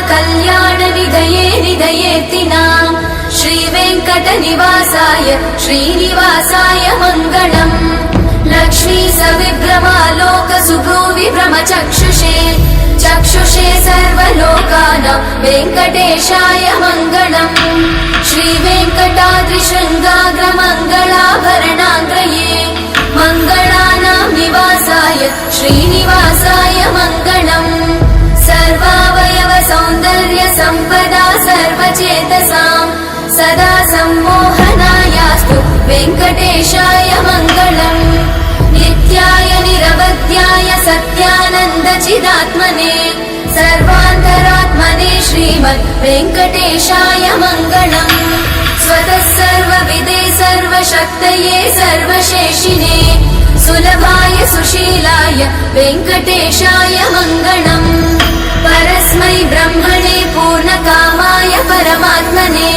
कल्याणनिधये निधयेऽर्तिनाम् श्रीवेङ्कटनिवासाय श्रीनिवासाय मङ्गलम्। लक्ष्मी सविभ्रमालोकसुभ्रूविभ्रमचक्षुषे चक्षुषे सर्वलोकानां वेङ्कटेशाय मङ्गलम्। श्रीवेङ्कटाद्रिशृङ्गाग्रमङ्गलाभरणाङ्ग्रये मङ्गलानां निवासाय श्रीनिवासाय मङ्गलम्। सर्वावयव सौन्दर्य सम्पदा सर्वचेतसां सदा सम्मोहनायास्तु वेङ्कटेशाय मङ्गलम्। नित्याय निरवध्याय सत्यानन्दचिदात्मने सर्वान्तरात्मने श्रीमद् वेङ्कटेशाय मङ्गलम्। स्वतः सर्वविदे सर्वशक्तये सर्वशेषिने सुलभाय सुशीलाय वेङ्कटेशाय मङ्गलम्। परस्मै ब्रह्मणे पूर्णकामाय परमात्मने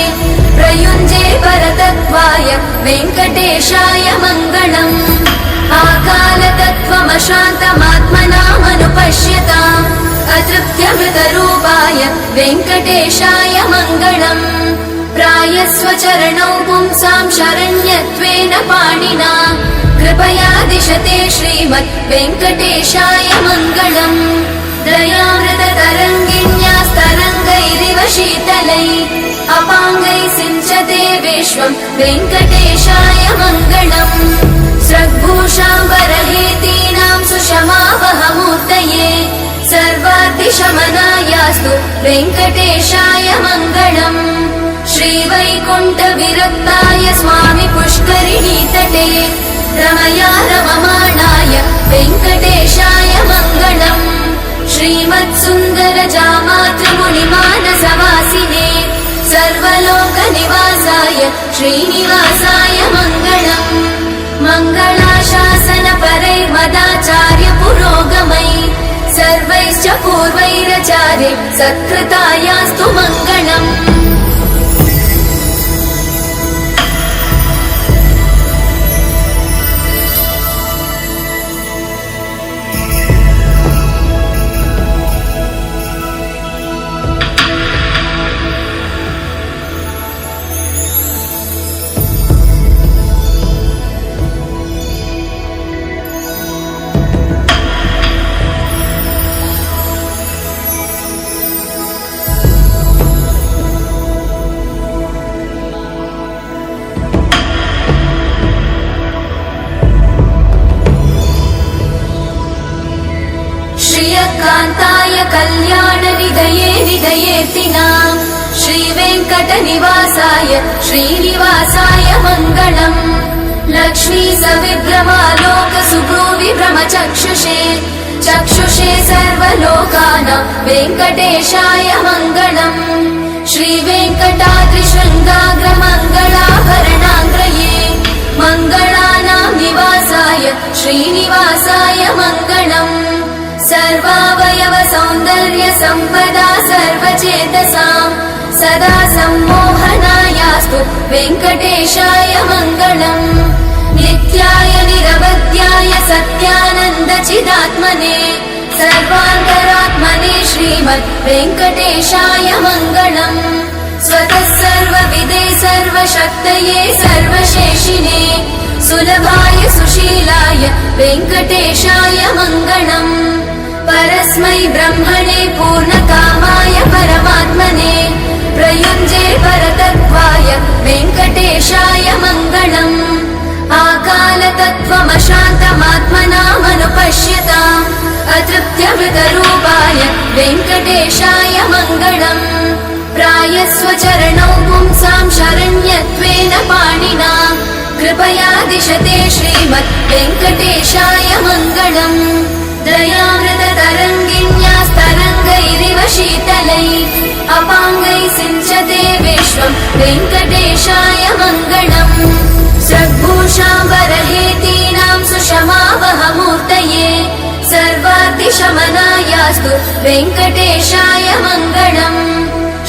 प्रयुञ्जे परतत्त्वाय वेङ्कटेशाय मङ्गलम्। आकालतत्त्वमशान्तमात्मनामनुपश्यताम् अतृप्त्यमृतरूपाय वेङ्कटेशाय मङ्गलम्। प्रायस्वचरणौ पुंसां शरण्यत्वेन पाणिना कृपया दिशते श्रीमद् वेङ्कटेशाय मङ्गलम्। दयामृततरङ्गिण्यास्तरङ्गैरिव शीतलै अपाङ्गैः सिञ्चते विश्वं वेङ्कटेशाय मङ्गलम्। स्रग्भूषाम्बरहेतीनां सुषमावहमूर्तये सर्वाद्रिशमनायास्तु वेङ्कटेशाय मङ्गलम्। श्रीवैकुण्ठविरक्ताय स्वामि पुष्करिणीतटे रमया रममाणाय वेङ्कटेशाय मङ्गलम्। श्रीमत्सुन्दरजामातृमुनिमानसवासिने सर्वलोकनिवासाय श्रीनिवासाय मङ्गलम्। मङ्गलाशासनपरैर्मदाचार्य पुरोगमैः सर्वैश्च पूर्वैराचार्य सत्कृतायास्तु मङ्गलम्। कान्ताय कल्याणनिधये निधयेऽर्तिनाम् श्रीवेङ्कटनिवासाय श्रीनिवासाय मङ्गलम्। लक्ष्मी सविभ्रमालोकसुभ्रूविभ्रमचक्षुषे चक्षुषे सर्वलोकानां वेङ्कटेशाय मङ्गलम्। श्रीवेङ्कटाद्रिशृङ्गाग्रमङ्गलाभरणाङ्ग्रये मङ्गलानां निवासाय श्रीनिवासाय मङ्गलम्। सर्वावयव सौन्दर्य सम्पदा सर्वचेतसां सदा सम्मोहनायास्तु वेङ्कटेशाय मङ्गलम्। नित्याय निरवध्याय सत्यानन्दचिदात्मने सर्वान्तरात्मने श्रीमद् वेङ्कटेशाय मङ्गलम्। स्वतः सर्वविदे सर्वशक्तये सर्वशेषिने सुलभाय सुशीलाय वेङ्कटेशाय मङ्गलम्। परस्मै ब्रह्मणे पूर्णकामाय परमात्मने प्रयुञ्जे परतत्त्वाय वेङ्कटेशाय मङ्गलम्। आकालतत्त्वमशान्तमात्मनामनुपश्यताम् अतृप्त्यमृतरूपाय वेङ्कटेशाय मङ्गलम्। प्रायस्वचरणौ पुंसां शरण्यत्वेन पाणिना कृपया दिशते श्रीमद् वेङ्कटेशाय मङ्गलम्। दयामृततरङ्गिण्यास्तरङ्गैरिव शीतलै अपाङ्गैः सिञ्चते विश्वं वेङ्कटेशाय मङ्गलम्। स्रग्भूषाम्बरहेतीनां सुषमावहमूर्तये सर्वाद्रिशमनायास्तु वेङ्कटेशाय मङ्गलम्।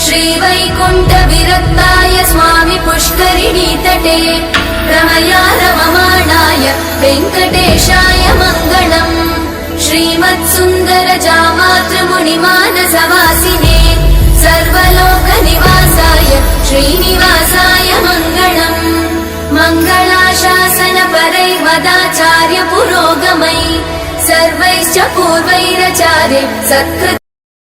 श्रीवैकुण्ठविरक्ताय स्वामि पुष्करिणीतटे रमया रममाणाय वेङ्कटेशाय मङ्गलम्। श्रीमत्सुन्दरजामातृमुनिमानसवासिने श्रीनिवासाय मङ्गलम् मङ्गलाशासनपरैः वदाचार्य पुरोगमैः सर्वैश्च पूर्वैराचार्यैः सत्कृत